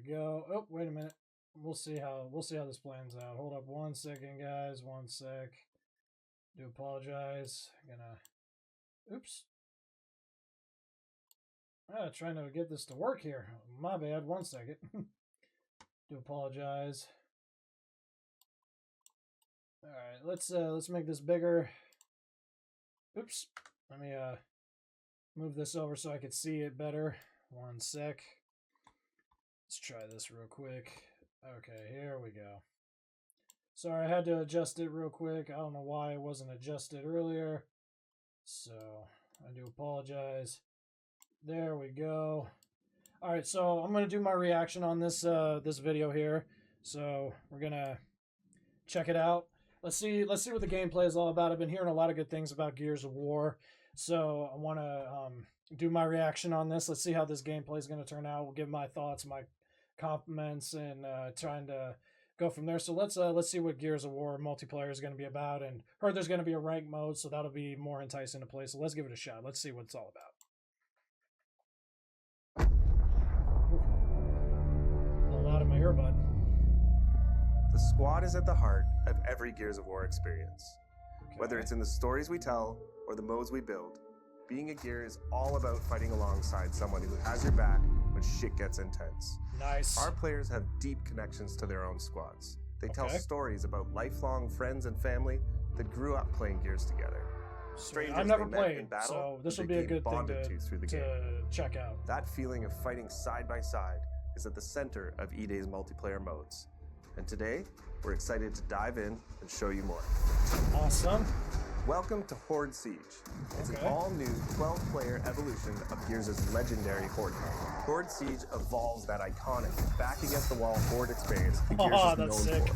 we go. Oh, wait a minute. We'll see how this plans out. Hold up 1 second, guys. 1 sec. Do apologize. Oops. Trying to get this to work here. My bad. 1 second. Do apologize. All right, let's make this bigger. Oops. Let me move this over so I could see it better. 1 sec. Let's try this real quick. Okay, here we go. Sorry, I had to adjust it real quick. I don't know why it wasn't adjusted earlier. So, I do apologize. There we go. All right, so I'm going to do my reaction on this this video here. So, we're going to check it out. Let's see what the gameplay is all about. I've been hearing a lot of good things about Gears of War. So, I want to do my reaction on this. Let's see how this gameplay is going to turn out. We'll give my thoughts, my compliments, and trying to go from there. So let's see what Gears of War multiplayer is going to be about. And heard there's going to be a rank mode, so that'll be more enticing to play. So let's give it a shot. Let's see what it's all about. A lot of my earbud. The squad is at the heart of every Gears of War experience. Okay. Whether it's in the stories we tell or the modes we build, being a Gear is all about fighting alongside someone who has your back when shit gets intense. Nice. Our players have deep connections to their own squads. They tell stories about lifelong friends and family that grew up playing Gears together. Strangers I've never played in battle, so this will be a good thing to check out. That feeling of fighting side by side is at the center of E-Day's multiplayer modes. And today, we're excited to dive in and show you more. Awesome. Welcome to Horde Siege. It's an all-new 12-player evolution of Gears' legendary Horde mode. Horde Siege evolves that iconic back-against-the-wall Horde experience that Gears is known for.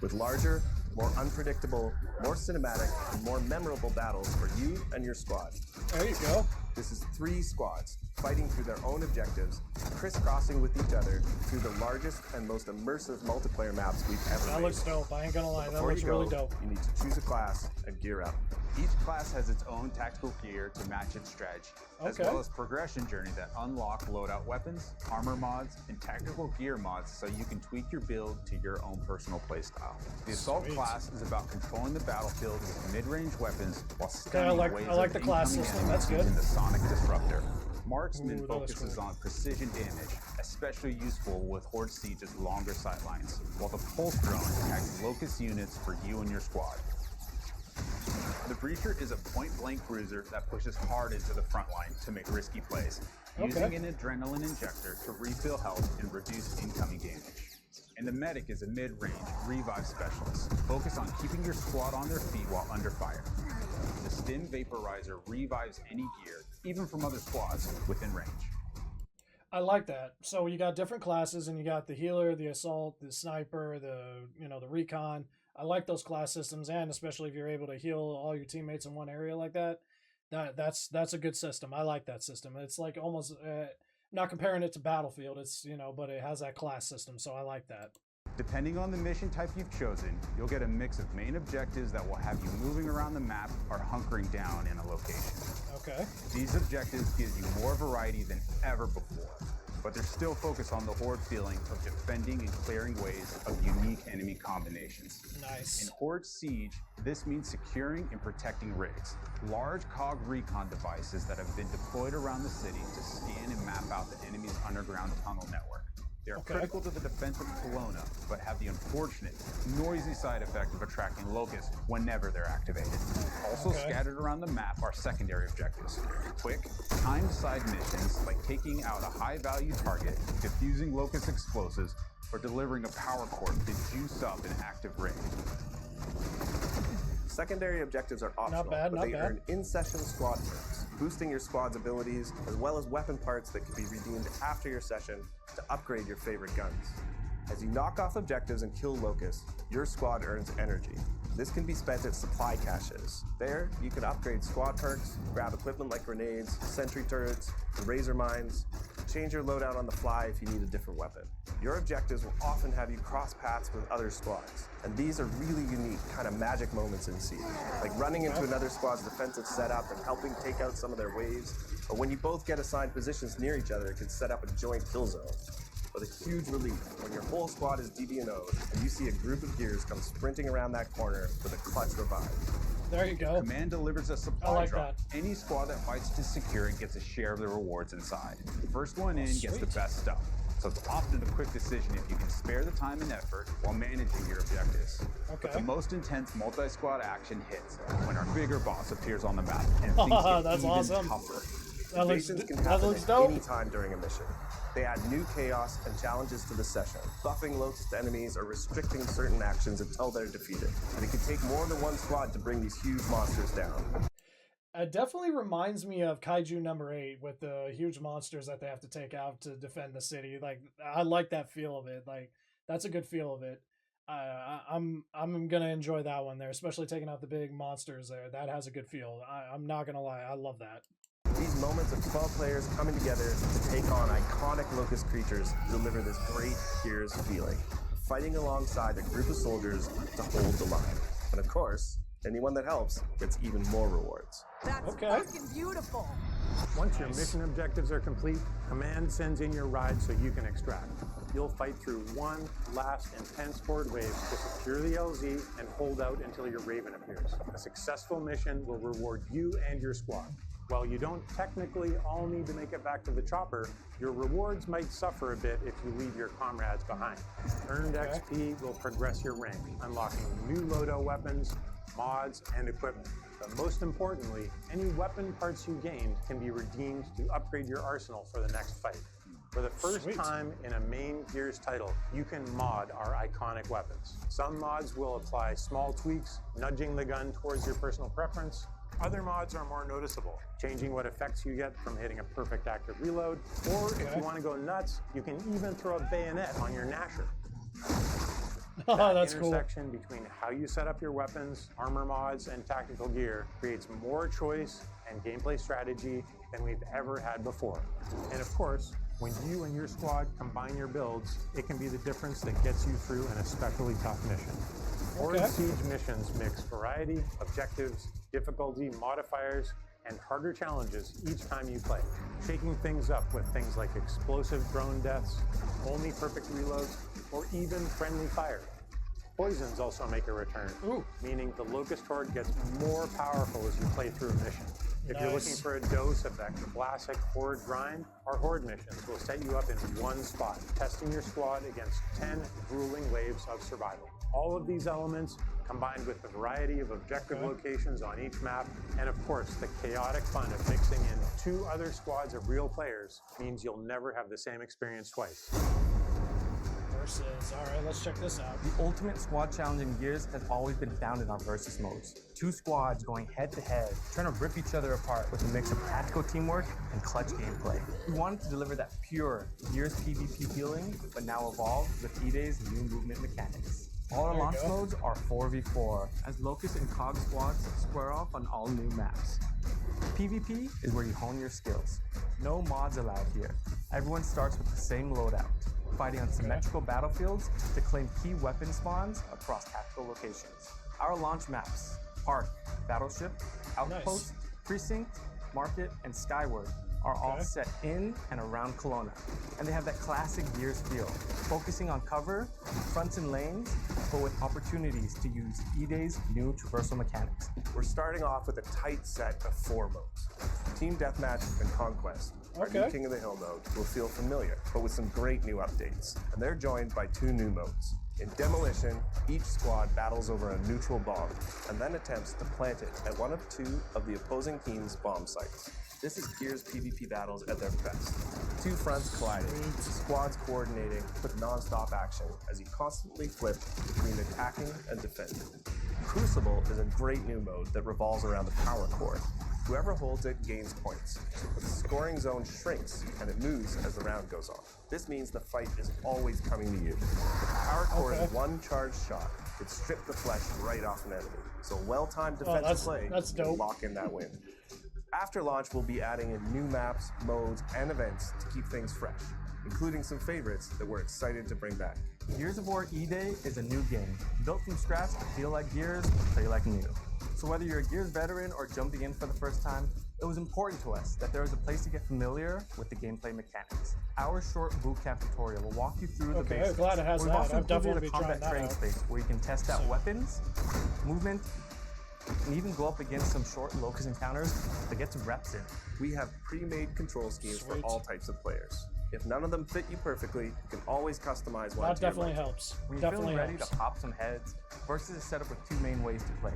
With larger, more unpredictable, more cinematic, and more memorable battles for you and your squad. There you go. This is 3 squads fighting through their own objectives, crisscrossing with each other through the largest and most immersive multiplayer maps we've ever made. That looks dope. I ain't gonna lie. That looks really dope. You need to choose a class and gear up. Each class has its own tactical gear to match its strategy, as well as progression journey that unlock loadout weapons, armor mods, and tactical gear mods so you can tweak your build to your own personal playstyle. The Assault class is about controlling the battlefield with mid-range weapons while stunning waves of the class system. That's good. Using the Sonic Disruptor. Marksman focuses on precision damage, especially useful with Horde Siege's longer sightlines, while the Pulse Drone attacks Locust units for you and your squad. The Breacher is a point-blank cruiser that pushes hard into the front line to make risky plays, using an adrenaline injector to refill health and reduce incoming damage. And the Medic is a mid-range revive specialist, focused on keeping your squad on their feet while under fire. The Stim Vaporizer revives any gear, even from other squads, within range. I like that. So you got different classes, and you got the healer, the assault, the sniper, the the recon. I like those class systems, and especially if you're able to heal all your teammates in one area like that. That's a good system. I like that system. It's like almost not comparing it to Battlefield. It's but it has that class system, so I like that. Depending on the mission type you've chosen, you'll get a mix of main objectives that will have you moving around the map or hunkering down in a location. Okay. These objectives give you more variety than ever before, but they're still focused on the Horde feeling of defending and clearing ways of unique enemy combinations. Nice. In Horde Siege, this means securing and protecting rigs, large COG recon devices that have been deployed around the city to scan and map out the enemy's underground tunnel network. They are critical to the defense of Kelowna, but have the unfortunate, noisy side effect of attracting locusts whenever they're activated. Also scattered around the map are secondary objectives. Quick, timed side missions like taking out a high-value target, defusing locust explosives, or delivering a power core to juice up an active rig. Secondary objectives are optional, but they earn in-session squad perks, boosting your squad's abilities, as well as weapon parts that can be redeemed after your session to upgrade your favorite guns. As you knock off objectives and kill locusts, your squad earns energy. This can be spent at supply caches. There, you can upgrade squad perks, grab equipment like grenades, sentry turrets, and razor mines, change your loadout on the fly if you need a different weapon. Your objectives will often have you cross paths with other squads, and these are really unique kind of magic moments in Siege, like running into another squad's defensive setup and helping take out some of their waves, or when you both get assigned positions near each other, it can set up a joint kill zone. with a huge relief when your whole squad is DB&O'd and you see a group of gears come sprinting around that corner with a clutch revive. There you go. Command delivers a supply drop. Any squad that fights to secure it gets a share of the rewards inside. First one in gets the best stuff. So it's often a quick decision if you can spare the time and effort while managing your objectives. Okay. The most intense multi-squad action hits when our bigger boss appears on the map and things get that's even awesome. tougher. Invasions can happen at any time during a mission. They add new chaos and challenges to the session, buffing locust enemies or restricting certain actions until they're defeated. And it can take more than one squad to bring these huge monsters down. It definitely reminds me of Kaiju number 8 with the huge monsters that they have to take out to defend the city. Like, I like that feel of it. Like, that's a good feel of it. I'm gonna enjoy that one there, especially taking out the big monsters there. That has a good feel. I'm not gonna lie, I love that. These moments of 12 players coming together to take on iconic locust creatures deliver this great Gears feeling, fighting alongside a group of soldiers to hold the line. And of course, anyone that helps gets even more rewards. That's fucking beautiful. Once your mission objectives are complete, Command sends in your ride so you can extract. You'll fight through one last intense horde wave to secure the LZ and hold out until your Raven appears. A successful mission will reward you and your squad. While you don't technically all need to make it back to the chopper, your rewards might suffer a bit if you leave your comrades behind. Earned XP will progress your rank, unlocking new loadout weapons, mods, and equipment. But most importantly, any weapon parts you gained can be redeemed to upgrade your arsenal for the next fight. For the first time in a main Gears title, you can mod our iconic weapons. Some mods will apply small tweaks, nudging the gun towards your personal preference. Other mods are more noticeable, changing what effects you get from hitting a perfect active reload. Or if you want to go nuts, you can even throw a bayonet on your Nasher. That's intersection between how you set up your weapons, armor mods, and tactical gear creates more choice and gameplay strategy than we've ever had before. And of course, when you and your squad combine your builds, it can be the difference that gets you through an especially tough mission. Horde Siege missions mix variety, objectives, difficulty, modifiers, and harder challenges each time you play, shaking things up with things like explosive drone deaths, only perfect reloads, or even friendly fire. Poisons also make a return, meaning the Locust Horde gets more powerful as you play through a mission. If you're looking for a dose of that classic Horde grind, our Horde missions will set you up in one spot, testing your squad against 10 grueling waves of survival. All of these elements, combined with the variety of objective locations on each map, and of course the chaotic fun of mixing in 2 other squads of real players, means you'll never have the same experience twice. Alright, let's check this out. The ultimate squad challenge in Gears has always been founded on versus modes. 2 squads going head to head, trying to rip each other apart with a mix of tactical teamwork and clutch gameplay. We wanted to deliver that pure Gears PvP feeling, but now evolved with E-Day's new movement mechanics. All our launch modes are 4v4, as Locust and COG squads square off on all new maps. PvP is where you hone your skills. No mods allowed here. Everyone starts with the same loadout, fighting on symmetrical battlefields to claim key weapon spawns across tactical locations. Our launch maps, Park, Battleship, Outpost, Precinct, Market, and Skyward, are all set in and around Kelowna. And they have that classic Gears feel, focusing on cover, fronts and lanes, but with opportunities to use E-Day's new traversal mechanics. We're starting off with a tight set of 4 modes. Team Deathmatch and Conquest. Our new King of the Hill mode will feel familiar, but with some great new updates. And they're joined by 2 new modes. In Demolition, each squad battles over a neutral bomb, and then attempts to plant it at one of 2 of the opposing team's bomb sites. This is Gears PvP battles at their best. 2 fronts colliding, squads coordinating with non-stop action as you constantly flip between attacking and defending. Crucible is a great new mode that revolves around the power core. Whoever holds it gains points, but the scoring zone shrinks and it moves as the round goes on. This means the fight is always coming to you. The power core is one charged shot. It stripped the flesh right off an enemy. So well-timed defensive play will lock in that win. After launch, we'll be adding in new maps, modes, and events to keep things fresh, including some favorites that we're excited to bring back. Gears of War E-Day is a new game, built from scratch to feel like Gears, play like new. So whether you're a Gears veteran or jumping in for the first time, It was important to us that there was a place to get familiar with the gameplay mechanics. Our short bootcamp tutorial will walk you through the basics. Okay, glad it has We've that. also I've definitely included a been trying combat that training out. space where you can test out weapons, movement, and even go up against some short locust encounters to get some reps in. We have pre-made control schemes for all types of players. If none of them fit you perfectly, you can always customize one. That definitely helps. When you're Definitely feeling ready helps. to pop some heads, Versus is set up with 2 main ways to play.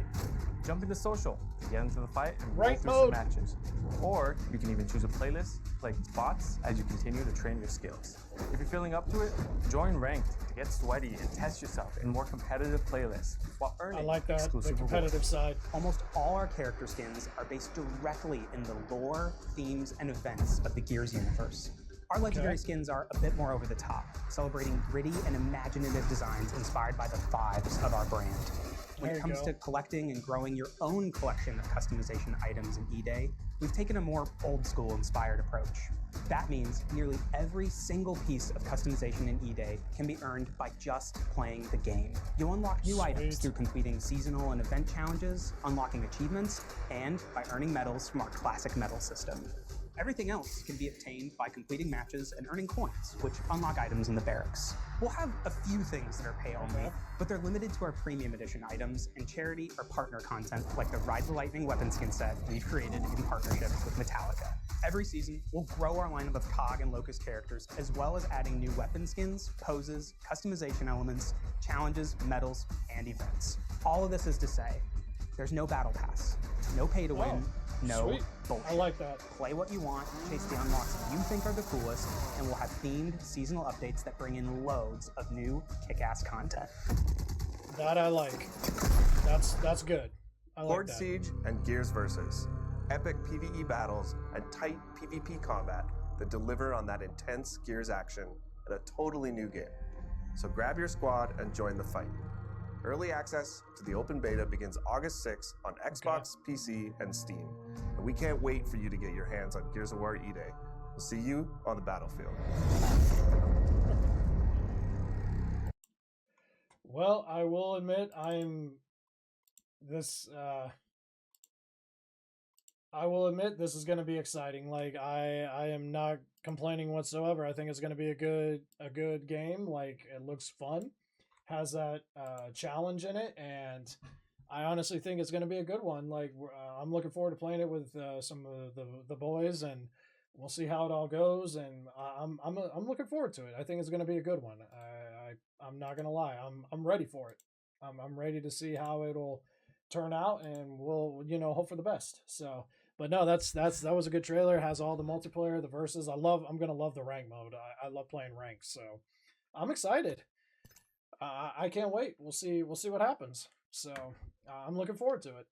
Jump into social, get into the fight, and roll through some matches. Or you can even choose a playlist, play bots as you continue to train your skills. If you're feeling up to it, join ranked to get sweaty and test yourself in more competitive playlists while earning exclusive the competitive rewards. side. Almost all our character skins are based directly in the lore, themes, and events of the Gears universe. Our legendary skins are a bit more over the top, celebrating gritty and imaginative designs inspired by the vibes of our brand. When it comes to collecting and growing your own collection of customization items in E-Day, we've taken a more old-school inspired approach. That means nearly every single piece of customization in E-Day can be earned by just playing the game. You'll unlock new items through completing seasonal and event challenges, unlocking achievements, and by earning medals from our classic medal system. Everything else can be obtained by completing matches and earning coins, which unlock items in the barracks. We'll have a few things that are pay only, but they're limited to our premium edition items and charity or partner content like the Ride the Lightning weapon skin set we've created in partnership with Metallica. Every season, we'll grow our lineup of COG and Locust characters, as well as adding new weapon skins, poses, customization elements, challenges, medals, and events. All of this is to say, there's no battle pass, no pay to win, no bullshit. I like that. Play what you want, chase the unlocks you think are the coolest, and we'll have themed seasonal updates that bring in loads of new kick-ass content. That I like. That's good. I like Horde that. Siege and Gears Versus. Epic PvE battles and tight PvP combat that deliver on that intense Gears action in a totally new game. So grab your squad and join the fight. Early access to the open beta begins August 6th on Xbox, PC, and Steam. And we can't wait for you to get your hands on Gears of War E-Day. We'll see you on the battlefield. Well, I will admit I will admit this is going to be exciting. Like I am not complaining whatsoever. I think it's going to be a good game. Like it looks fun. Has that challenge in it, and I honestly think it's going to be a good one. Like I'm looking forward to playing it with some of the boys, and we'll see how it all goes. And I'm looking forward to it. I think it's going to be a good one. I'm not gonna lie. I'm ready for it. I'm ready to see how it'll turn out, and we'll hope for the best. So, but no, that was a good trailer. It has all the multiplayer, the versus. I'm gonna love the rank mode. I love playing ranks, so I'm excited. I can't wait. We'll see what happens. So I'm looking forward to it.